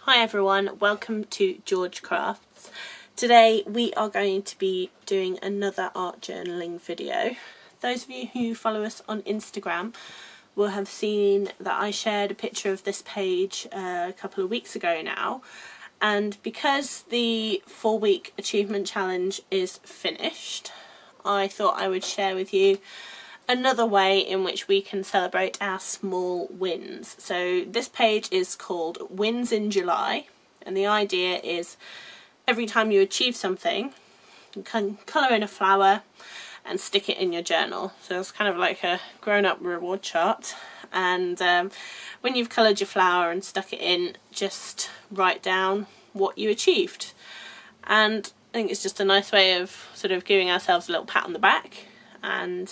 Hi everyone, welcome to George Crafts. Today we are going to be doing another art journaling video. Those of you who follow us on Instagram will have seen that I shared a picture of this page a couple of weeks ago now, and because the 4-week achievement challenge is finished, I thought I would share with you another way in which we can celebrate our small wins. So this page is called Wins in July, and the idea is every time you achieve something, you can colour in a flower and stick it in your journal. So it's kind of like a grown-up reward chart, and when you've coloured your flower and stuck it in, just write down what you achieved. And I think it's just a nice way of sort of giving ourselves a little pat on the back, and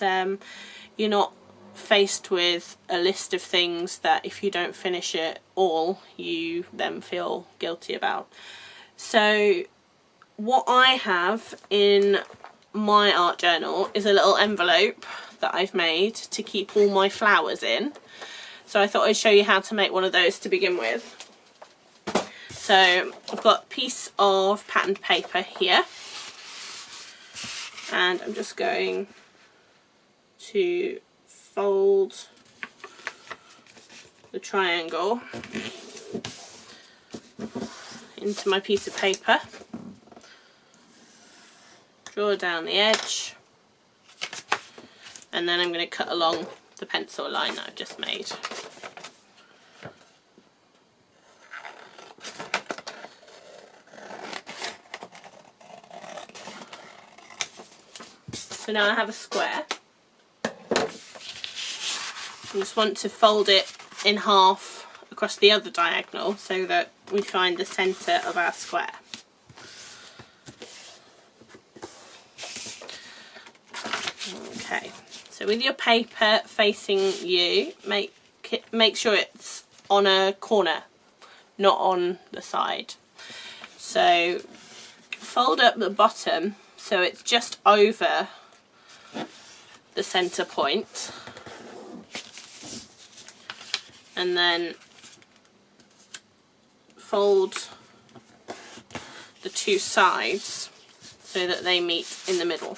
you're not faced with a list of things that if you don't finish it all you then feel guilty about. So what I have in my art journal is a little envelope that I've made to keep all my flowers in. So I thought I'd show you how to make one of those to begin with. So I've got a piece of patterned paper here, and I'm just going to fold the triangle into my piece of paper, draw down the edge, and then I'm going to cut along the pencil line that I've just made. So now I have a square. You just want to fold it in half across the other diagonal so that we find the centre of our square. Okay, so with your paper facing you, make sure it's on a corner, not on the side. So fold up the bottom so it's just over the centre point, and then fold the two sides so that they meet in the middle.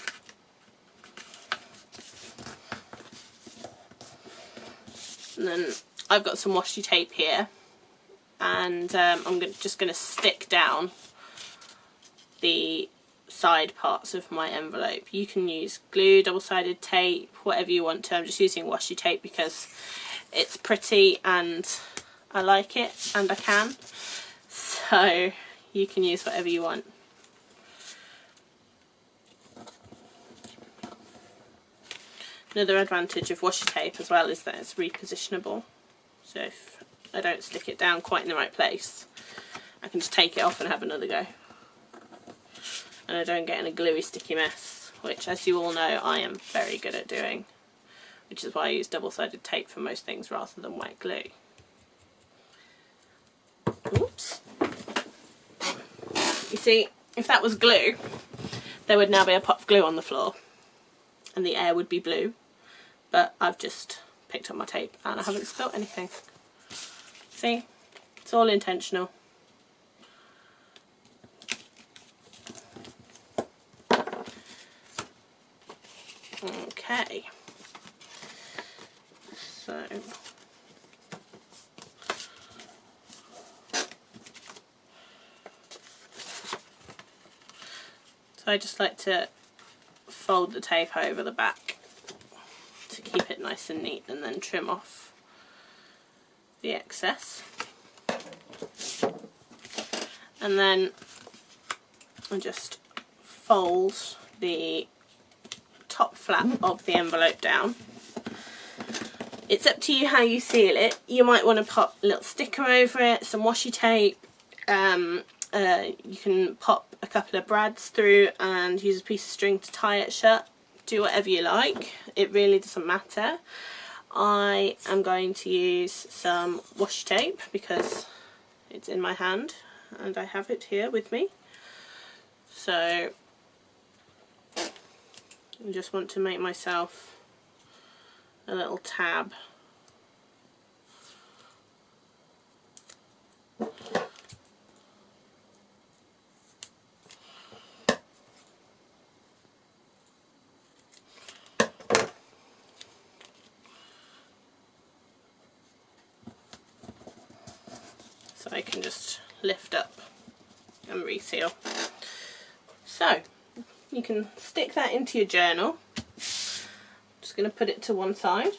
And then I've got some washi tape here, and I'm just going to stick down the side parts of my envelope. You can use glue, double-sided tape, whatever you want to. I'm just using washi tape because it's pretty and I like it and I can, so you can use whatever you want. Another advantage of washi tape as well is that it's repositionable, so if I don't stick it down quite in the right place, I can just take it off and have another go, and I don't get in a gluey sticky mess, which, as you all know, I am very good at doing, which is why I use double-sided tape for most things rather than white glue. Oops. You see, if that was glue, there would now be a pot of glue on the floor and the air would be blue, but I've just picked up my tape and I haven't spilt anything. See, it's all intentional. Okay. So I just like to fold the tape over the back to keep it nice and neat, and then trim off the excess. And then I just fold the top flap of the envelope down. It's up to you how you seal it. You might want to pop a little sticker over it, some washi tape. You can pop a couple of brads through and use a piece of string to tie it shut. Do whatever you like. It really doesn't matter. I am going to use some washi tape because it's in my hand and I have it here with me. So I just want to make myself a little tab so I can just lift up and reseal. So you can stick that into your journal. Just going to put it to one side,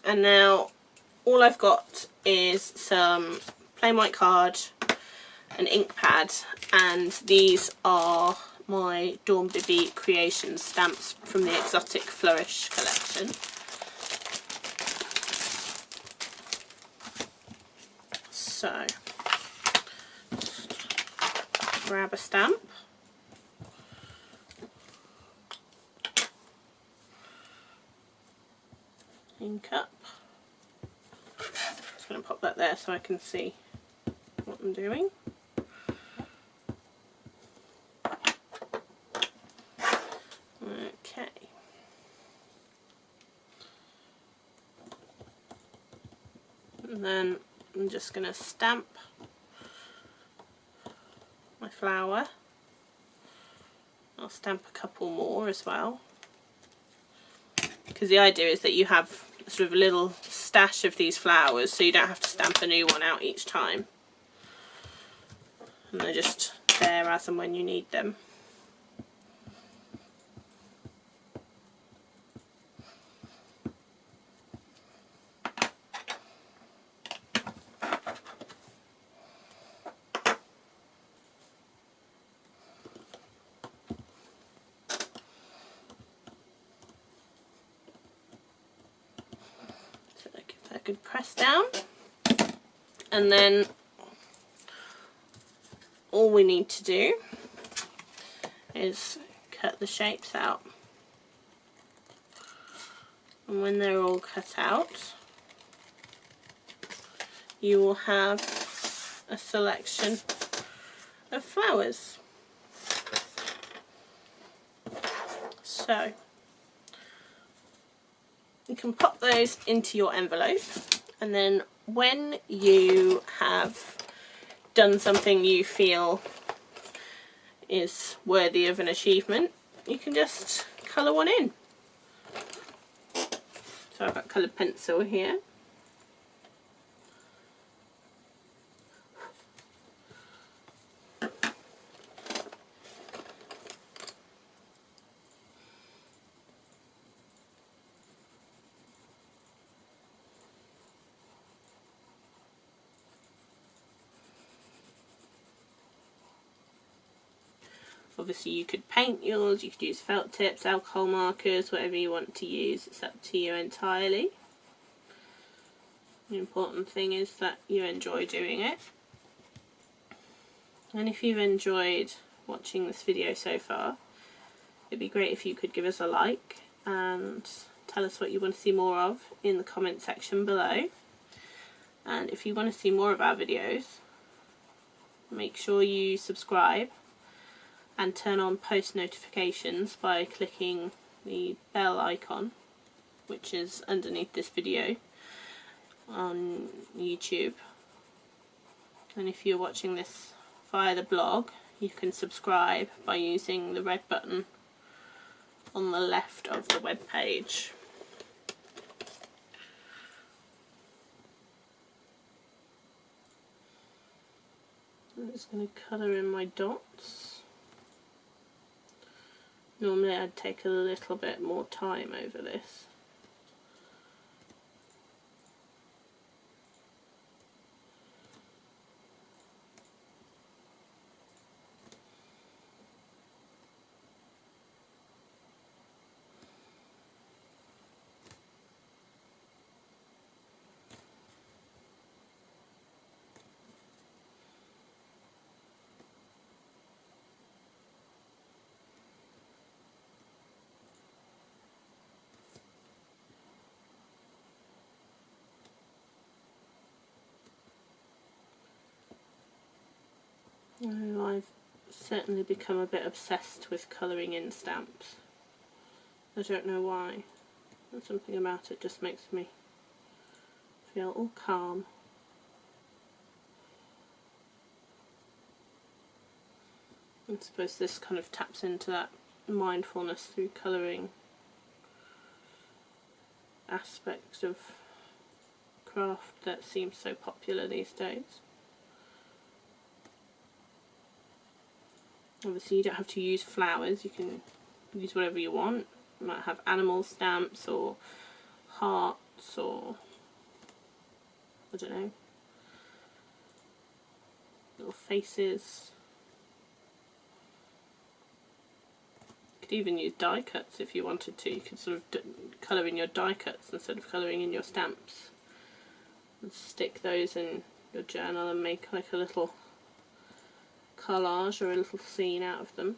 and now all I've got is some plain white card, an ink pad, and these are my Dawn Bibi Creations stamps from the Exotic Flourish collection. So grab a stamp, ink up. Just going to pop that there so I can see what I'm doing. Okay. And then I'm just going to stamp my flower. I'll stamp a couple more as well, because the idea is that you have sort of a little stash of these flowers, so you don't have to stamp a new one out each time, and they're just there as and when you need them. Good press down, and then all we need to do is cut the shapes out, and when they're all cut out you will have a selection of flowers. So you can pop those into your envelope, and then when you have done something you feel is worthy of an achievement, you can just colour one in. So I've got coloured pencil here. Obviously you could paint yours, you could use felt tips, alcohol markers, whatever you want to use, it's up to you entirely. The important thing is that you enjoy doing it. And if you've enjoyed watching this video so far, it'd be great if you could give us a like and tell us what you want to see more of in the comment section below. And if you want to see more of our videos, make sure you subscribe and turn on post notifications by clicking the bell icon, which is underneath this video on YouTube. And if you're watching this via the blog, you can subscribe by using the red button on the left of the web page. I'm just going to colour in my dots. Normally I'd take a little bit more time over this. I've certainly become a bit obsessed with colouring in stamps. I don't know why. There's something about it just makes me feel all calm. I suppose this kind of taps into that mindfulness through colouring aspect of craft that seems so popular these days. Obviously you don't have to use flowers, you can use whatever you want. You might have animal stamps or hearts or, I don't know, little faces. You could even use die cuts if you wanted to. You could sort of colour in your die cuts instead of colouring in your stamps. And stick those in your journal and make like a little collage or a little scene out of them.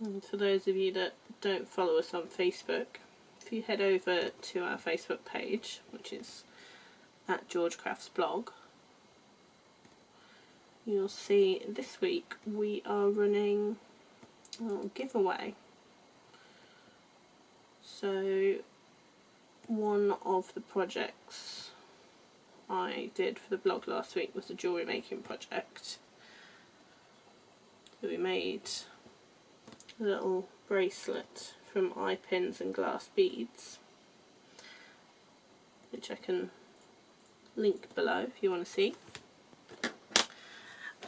And for those of you that don't follow us on Facebook, if you head over to our Facebook page, which is at George Crafts Blog, you'll see this week we are running a giveaway. So one of the projects I did for the blog last week was a jewellery making project. So we made a little bracelet from eye pins and glass beads, which I can link below if you want to see.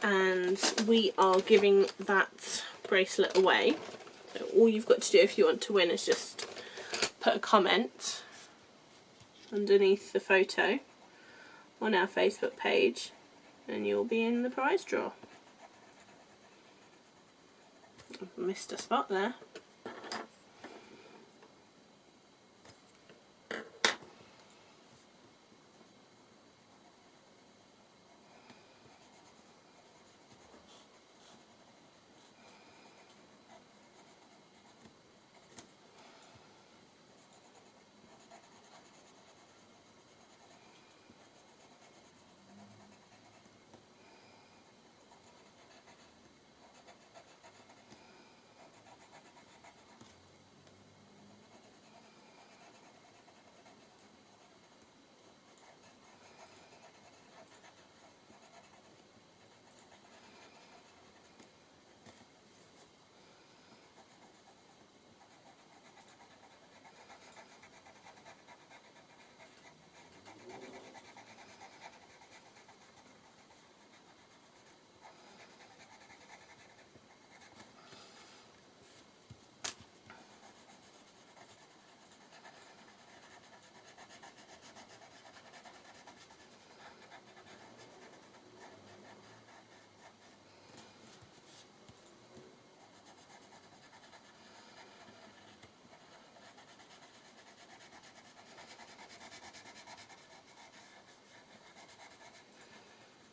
And we are giving that bracelet away. So all you've got to do if you want to win is just put a comment underneath the photo on our Facebook page and you'll be in the prize draw. I've missed a spot there.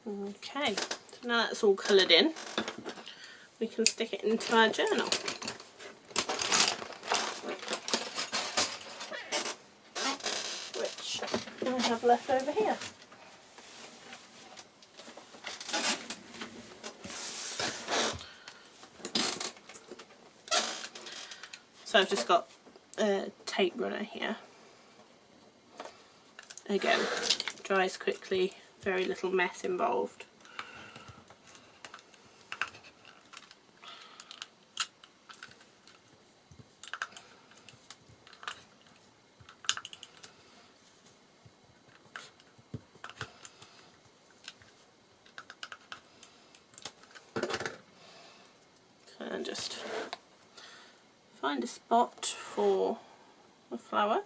Okay, so now that's all coloured in, we can stick it into our journal. Which I have left over here. So I've just got a tape runner here. Again, dries quickly, very little mess involved. And just find a spot for the flower.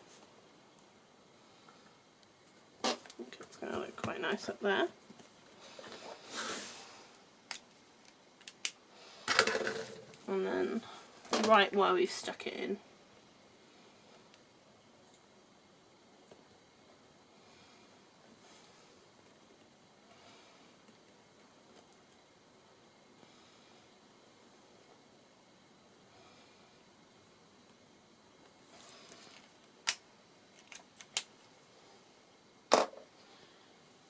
I think it's going to look quite nice up there. And then right where we've stuck it in,